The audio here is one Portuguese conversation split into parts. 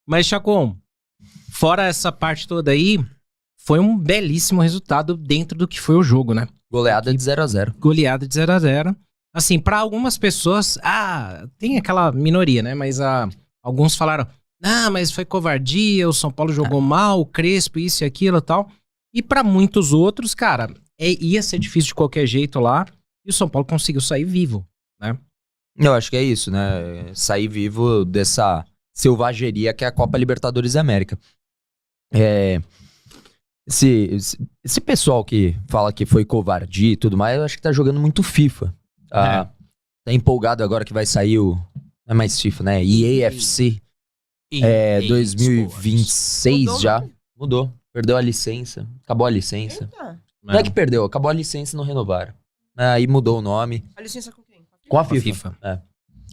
Mas, Chacon, fora essa parte toda aí, foi um belíssimo resultado dentro do que foi o jogo, né? Goleada de 0-0. Goleada de 0-0. Assim, pra algumas pessoas, tem aquela minoria, né? Mas alguns falaram, mas foi covardia, o São Paulo jogou mal, o Crespo, isso e aquilo e tal. E pra muitos outros, cara, ia ser difícil de qualquer jeito lá, e o São Paulo conseguiu sair vivo, né? Eu acho que é isso, né? Sair vivo dessa selvageria que é a Copa Libertadores da América. Esse pessoal que fala que foi covardia e tudo mais, eu acho que tá jogando muito FIFA. Tá empolgado agora que vai sair o... Não é mais FIFA, né? EAFC 2026 Mudou, já. né? Mudou. Perdeu a licença. Acabou a licença. Eita. Não é que perdeu, acabou a licença e não renovaram. Aí mudou o nome. A licença com quem? Com a FIFA.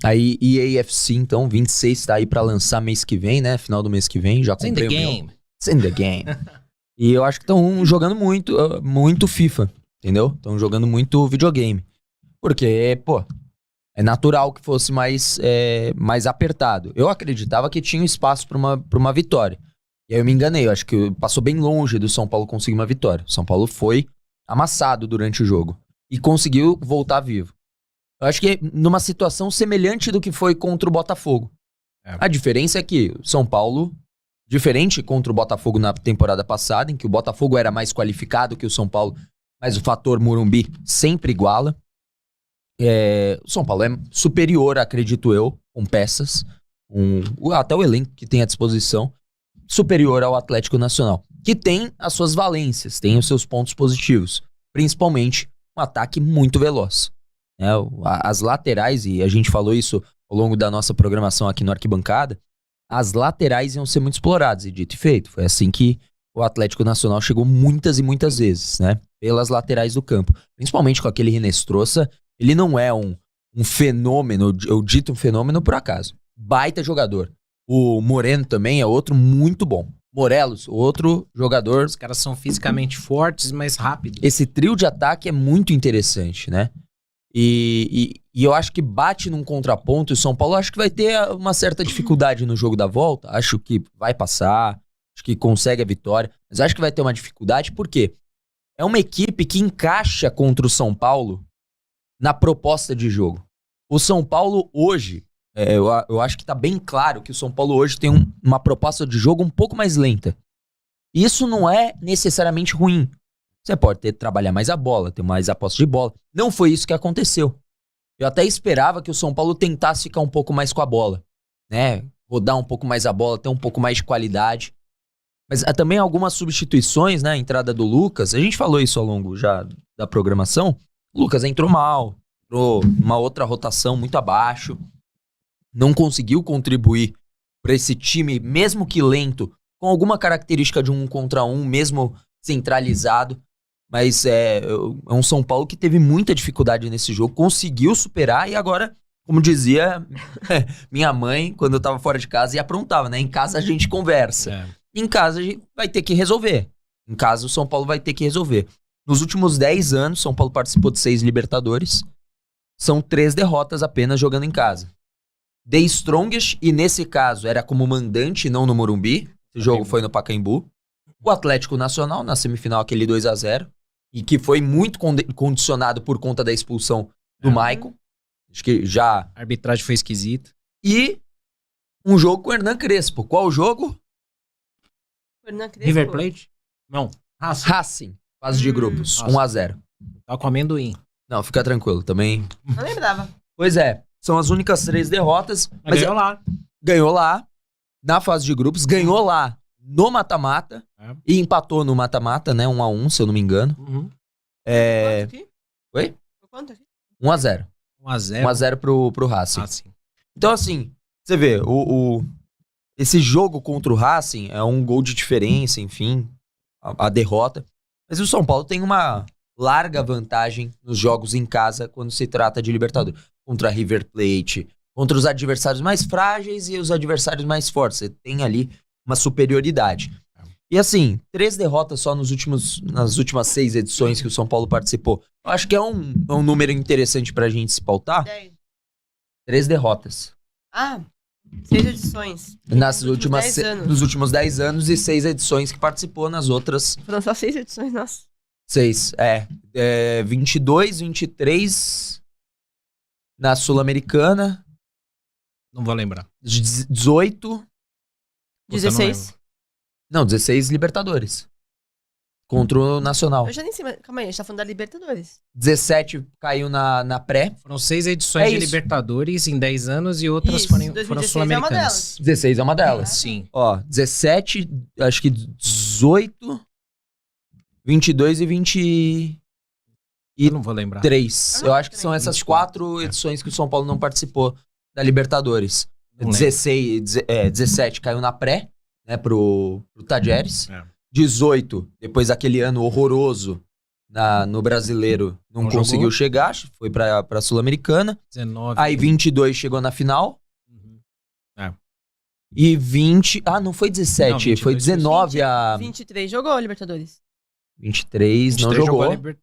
Aí EAFC, então, 26 tá aí pra lançar mês que vem, né? Final do mês que vem. Já It's in comprei the o meu. game. It's in the game. E eu acho que estão jogando muito FIFA, entendeu? Estão jogando muito videogame. Porque, pô, é natural que fosse mais apertado. Eu acreditava que tinha espaço pra uma vitória. E aí eu me enganei, eu acho que passou bem longe do São Paulo conseguir uma vitória. O São Paulo foi amassado durante o jogo. E conseguiu voltar vivo. Eu acho que é numa situação semelhante do que foi contra o Botafogo. A diferença é que o São Paulo, diferente contra o Botafogo na temporada passada, em que o Botafogo era mais qualificado que o São Paulo, mas o fator Morumbi sempre iguala. O São Paulo é superior, acredito eu, com peças, até o elenco que tem à disposição, superior ao Atlético Nacional, que tem as suas valências, tem os seus pontos positivos, principalmente um ataque muito veloz. As laterais, e a gente falou isso ao longo da nossa programação aqui no Arquibancada, as laterais iam ser muito exploradas, e dito e feito. Foi assim que o Atlético Nacional chegou muitas e muitas vezes, né? Pelas laterais do campo. Principalmente com aquele Rinestrosa. Ele não é um fenômeno, eu dito um fenômeno por acaso. Baita jogador. O Moreno também é outro muito bom. Morelos, outro jogador. Os caras são fisicamente fortes, mas rápidos. Esse trio de ataque é muito interessante, né? E eu acho que bate num contraponto. O São Paulo acho que vai ter uma certa dificuldade no jogo da volta. Acho que vai passar. Acho que consegue a vitória. Mas acho que vai ter uma dificuldade porque é uma equipe que encaixa contra o São Paulo na proposta de jogo. O São Paulo hoje, eu acho que tá bem claro que o São Paulo hoje tem uma proposta de jogo um pouco mais lenta. Isso não é necessariamente ruim. Você pode trabalhar mais a bola, ter mais a posse de bola. Não foi isso que aconteceu. Eu até esperava que o São Paulo tentasse ficar um pouco mais com a bola, né? Rodar um pouco mais a bola, ter um pouco mais de qualidade. Mas há também algumas substituições, né? A entrada do Lucas, a gente falou isso ao longo já da programação. O Lucas entrou mal, entrou uma outra rotação muito abaixo. Não conseguiu contribuir para esse time, mesmo que lento, com alguma característica de 1 contra 1, mesmo centralizado. Mas é um São Paulo que teve muita dificuldade nesse jogo, conseguiu superar e agora, como dizia minha mãe, quando eu tava fora de casa, e aprontava, né? Em casa a gente conversa. Em casa a gente vai ter que resolver. Em casa o São Paulo vai ter que resolver. Nos últimos 10 anos, São Paulo participou de 6 Libertadores. São 3 derrotas apenas jogando em casa. The Strongest, e nesse caso era como mandante, não no Morumbi. Esse jogo foi no Pacaembu. O Atlético Nacional, na semifinal, aquele 2-0. E que foi muito condicionado por conta da expulsão do Maicon. Acho que já... A arbitragem foi esquisita. E um jogo com o Hernan Crespo. Qual o jogo? Hernan Crespo. River Plate? Não. Racing. Fase de grupos. 1-0. Tá com amendoim. Não, fica tranquilo. Também... Não lembrava. Pois é. São as únicas 3 derrotas. Mas ganhou lá. Ganhou lá. Na fase de grupos. Ganhou lá. No mata-mata. E empatou no mata-mata, né? 1-1, se eu não me engano. Quanto aqui? Oi? Quanto aqui? 1-0. 1-0. 1-0 pro Racing. Racing. Então, assim, você vê, esse jogo contra o Racing é um gol de diferença, enfim, a derrota. Mas o São Paulo tem uma larga vantagem nos jogos em casa quando se trata de Libertadores. Contra River Plate, contra os adversários mais frágeis e os adversários mais fortes. Você tem ali uma superioridade. E assim, 3 derrotas só nas últimas 6 edições que o São Paulo participou. Eu acho que é um número interessante pra gente se pautar. 10. 3 derrotas. Ah, 6 edições. Nas Nos últimas 10 anos. nos últimos 10 anos e 6 edições que participou nas outras Foram só 6 edições, nossa. 6. 22, 23 na Sul-Americana, Não vou lembrar. 18. Puta, 16. Não, 16 Libertadores. Contra o Nacional. Eu já nem sei, mas calma aí, a gente tá falando da Libertadores. 17 caiu na pré. Foram 6 edições de isso. Libertadores em 10 anos e outras Isso, foram 2016 é uma sul-americanas. delas. 16 é uma delas. Sim. Ó, 17, acho que 18, 22 e 23. Eu não vou lembrar. Eu acho que são também. essas 24, 4 edições que o São Paulo não participou da Libertadores. Não lembro. 17 caiu na pré, né, pro Tajeres. É. 18, depois daquele ano horroroso no Brasileiro, não Não conseguiu jogou. chegar, foi pra Sul-Americana. 19. Aí 22 chegou na final. Uhum. E 20... Ah, não foi 17, Não, 22 foi 19 a... 23 jogou Libertadores. 23 não 23 jogou.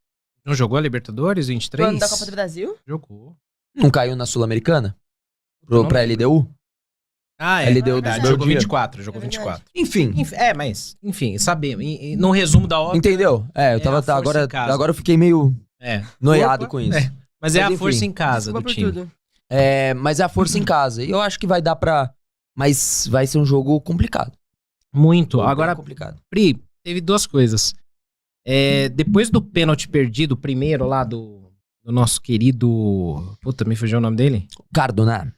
Não jogou a Libertadores, 23? Quando da Copa do Brasil? Jogou. Não caiu na Sul-Americana? Não Pra lembro. LDU? Ah, Ele deu verdade. Jogou dia. 24, jogou É verdade. 24. Enfim, Mas, enfim, sabemos. No resumo da obra. entendeu? Eu a tava... força agora, em casa. agora eu fiquei meio É. noiado Opa. com isso. É. Mas é Mas a enfim. força em casa Desculpa do por time. tudo. Mas é a força em casa. E eu acho que vai dar pra... Mas vai ser um jogo complicado. Muito. Bem Agora, complicado. Pri, teve duas coisas. Depois do pênalti perdido, o primeiro lá do nosso querido... Puta, me fugiu o nome dele? Cardona.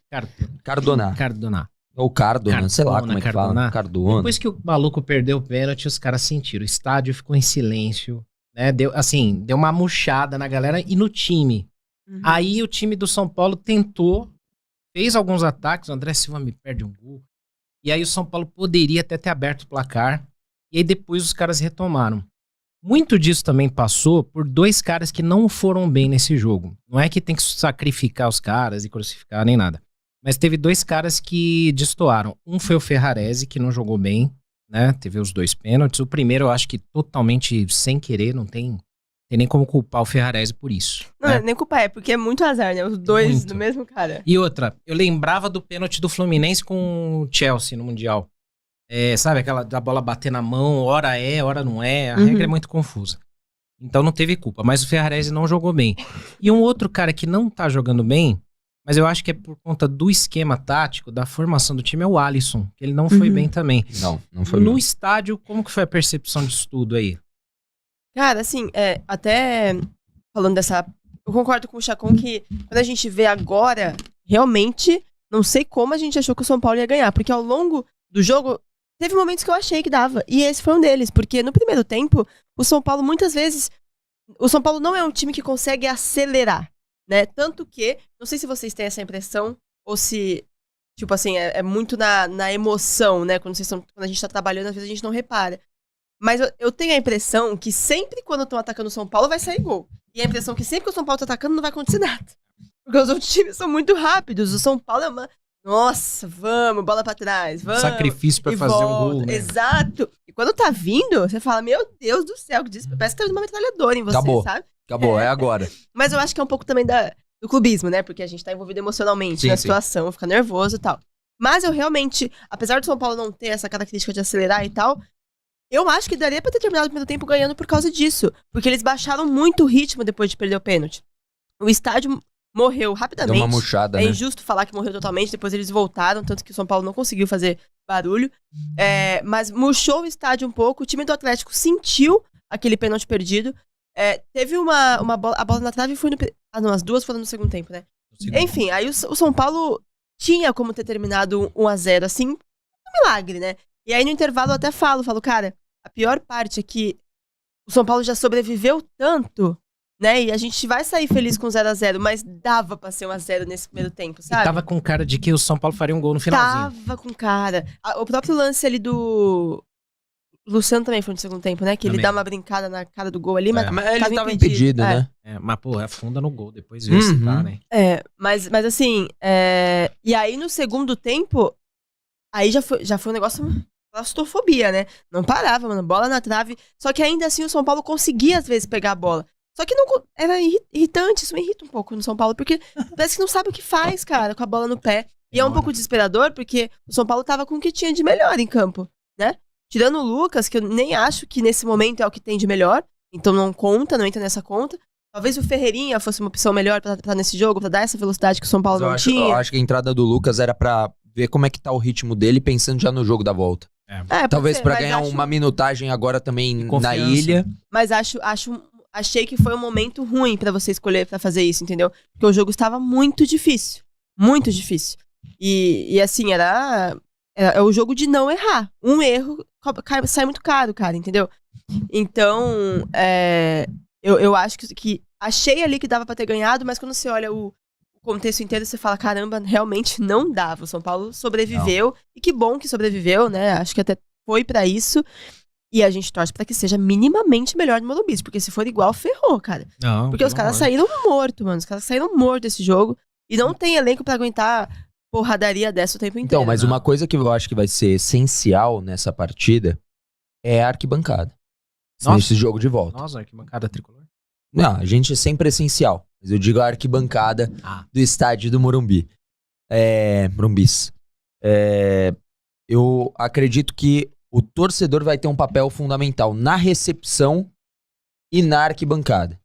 Cardona. Ou Cardona, sei lá Cardona, como é que Cardona. fala. Cardona. Depois que o maluco perdeu o pênalti, os caras sentiram. O estádio ficou em silêncio, né? Deu uma murchada na galera e no time. Uhum. Aí o time do São Paulo tentou, fez alguns ataques, o André Silva me perde um gol. E aí o São Paulo poderia até ter aberto o placar. E aí depois os caras retomaram. Muito disso também passou por dois caras que não foram bem nesse jogo. Não é que tem que sacrificar os caras e crucificar nem nada. Mas teve dois caras que destoaram. Um foi o Ferrarese, que não jogou bem, né? Teve os 2 pênaltis. O primeiro eu acho que totalmente sem querer, não tem nem como culpar o Ferrarese por isso. Não, né? nem culpa é, porque é muito azar, né? Os dois Muito. do mesmo cara. E outra, eu lembrava do pênalti do Fluminense com o Chelsea no Mundial. Sabe, aquela da bola bater na mão, hora é, hora não é. A Uhum. regra é muito confusa. Então não teve culpa, mas o Ferrarese não jogou bem. E um outro cara que não tá jogando bem, mas eu acho que é por conta do esquema tático, da formação do time, é o Alisson, que ele não foi Uhum. bem também. Não foi No bom. estádio, como que foi a percepção disso tudo aí? Cara, assim, até falando dessa... Eu concordo com o Chacon que quando a gente vê agora, realmente, não sei como a gente achou que o São Paulo ia ganhar. Porque ao longo do jogo, teve momentos que eu achei que dava. E esse foi um deles. Porque no primeiro tempo, o São Paulo, muitas vezes... O São Paulo não é um time que consegue acelerar, né? Tanto que, não sei se vocês têm essa impressão, ou se... Tipo assim, é muito na emoção, né? Quando a gente tá trabalhando, às vezes a gente não repara. Mas eu tenho a impressão que sempre quando estão atacando o São Paulo, vai sair gol. E a impressão que sempre que o São Paulo tá atacando, não vai acontecer nada. Porque os outros times são muito rápidos. O São Paulo é uma... Nossa, vamos, bola pra trás, vamos. Sacrifício pra e fazer um volta. gol, né? Exato. E quando tá vindo, você fala, meu Deus do céu, que parece que tá vindo uma metralhadora em você, Acabou. sabe? Acabou, é agora. Mas eu acho que é um pouco também do clubismo, né? Porque a gente tá envolvido emocionalmente Sim, na sim. situação, fica nervoso e tal. Mas eu realmente, apesar do São Paulo não ter essa característica de acelerar e tal, eu acho que daria pra ter terminado o primeiro tempo ganhando por causa disso. Porque eles baixaram muito o ritmo depois de perder o pênalti. O estádio morreu Deu rapidamente. uma murchada, É né? injusto falar que morreu totalmente, depois eles voltaram, tanto que o São Paulo não conseguiu fazer barulho. Mas murchou o estádio um pouco, o time do Atlético sentiu aquele pênalti perdido. Teve uma bola, a bola na trave foi no... Ah, não, as duas foram no segundo tempo, né? Enfim, aí o São Paulo tinha como ter terminado 1-0, assim, um milagre, né? E aí no intervalo eu até falo, cara, a pior parte é que o São Paulo já sobreviveu tanto, né? E a gente vai sair feliz com 0-0, mas dava pra ser 1-0 nesse primeiro tempo, E sabe? tava com cara de que o São Paulo faria um gol no finalzinho. Tava com cara. O próprio lance ali do... Luciano também foi no segundo tempo, né? Que ele Também. dá uma brincada na cara do gol ali, mas Mas ele tava impedido, impedido, né? Mas, pô, afunda no gol, depois vê se Uhum. tá, né? Mas assim, e aí no segundo tempo, aí já foi um negócio, claustrofobia, né? Não parava, mano, bola na trave. Só que ainda assim o São Paulo conseguia às vezes pegar a bola. Só que não, era irritante, isso me irrita um pouco no São Paulo, porque parece que não sabe o que faz, cara, com a bola no pé. E é um pouco desesperador, porque o São Paulo tava com o que tinha de melhor em campo, né? Tirando o Lucas, que eu nem acho que nesse momento é o que tem de melhor, então não conta, não entra nessa conta. Talvez o Ferreirinha fosse uma opção melhor pra estar nesse jogo, pra dar essa velocidade que o São Paulo não tinha. Eu acho que a entrada do Lucas era pra ver como é que tá o ritmo dele, pensando já no jogo da volta. Talvez pra ganhar uma minutagem agora também na ilha. Mas achei que foi um momento ruim pra você escolher pra fazer isso, entendeu? Porque o jogo estava muito difícil. Muito difícil. E assim, era o jogo de não errar. Um erro sai muito caro, cara, entendeu? Então, eu acho que achei ali que dava pra ter ganhado, mas quando você olha o contexto inteiro, você fala, caramba, realmente não dava. O São Paulo sobreviveu, e que bom que sobreviveu, né? Acho que até foi pra isso. E a gente torce pra que seja minimamente melhor no Morumbi, porque se for igual, ferrou, cara. Não, porque os caras saíram mortos, mano. Os caras saíram mortos desse jogo. E não tem elenco pra aguentar porradaria dessa o tempo inteiro. Então, mas uma coisa que eu acho que vai ser essencial nessa partida é a arquibancada. Nesse jogo de volta. Nossa, arquibancada tricolor? Não, a gente é sempre essencial. Mas eu digo a arquibancada do estádio do Morumbi. Morumbis. Eu acredito que o torcedor vai ter um papel fundamental na recepção e na arquibancada.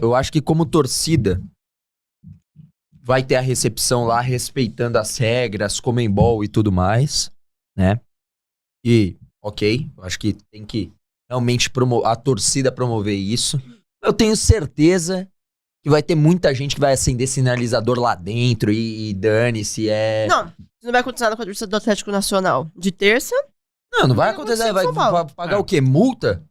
Eu acho que como torcida vai ter a recepção lá respeitando as regras, Conmebol e tudo mais, né? E, ok, eu acho que tem que realmente a torcida promover isso. Eu tenho certeza que vai ter muita gente que vai acender sinalizador lá dentro e dane-se, Não, isso não vai acontecer nada com a torcida do Atlético Nacional. De terça... Não vai acontecer. Vai pagar o quê? Multa?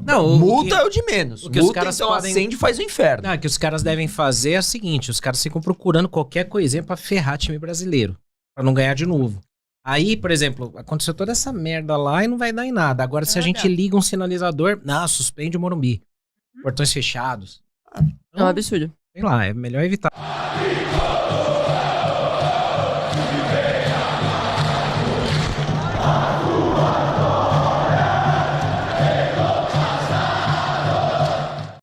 Não, multa é o de menos. O que multa, os caras então, acende e faz o inferno. Não, o que os caras devem fazer é o seguinte, os caras ficam procurando qualquer coisinha pra ferrar time brasileiro, pra não ganhar de novo. Aí, por exemplo, aconteceu toda essa merda lá e não vai dar em nada. Agora, se a gente liga um sinalizador, suspende o Morumbi. Portões fechados. É um absurdo. Sei lá, é melhor evitar.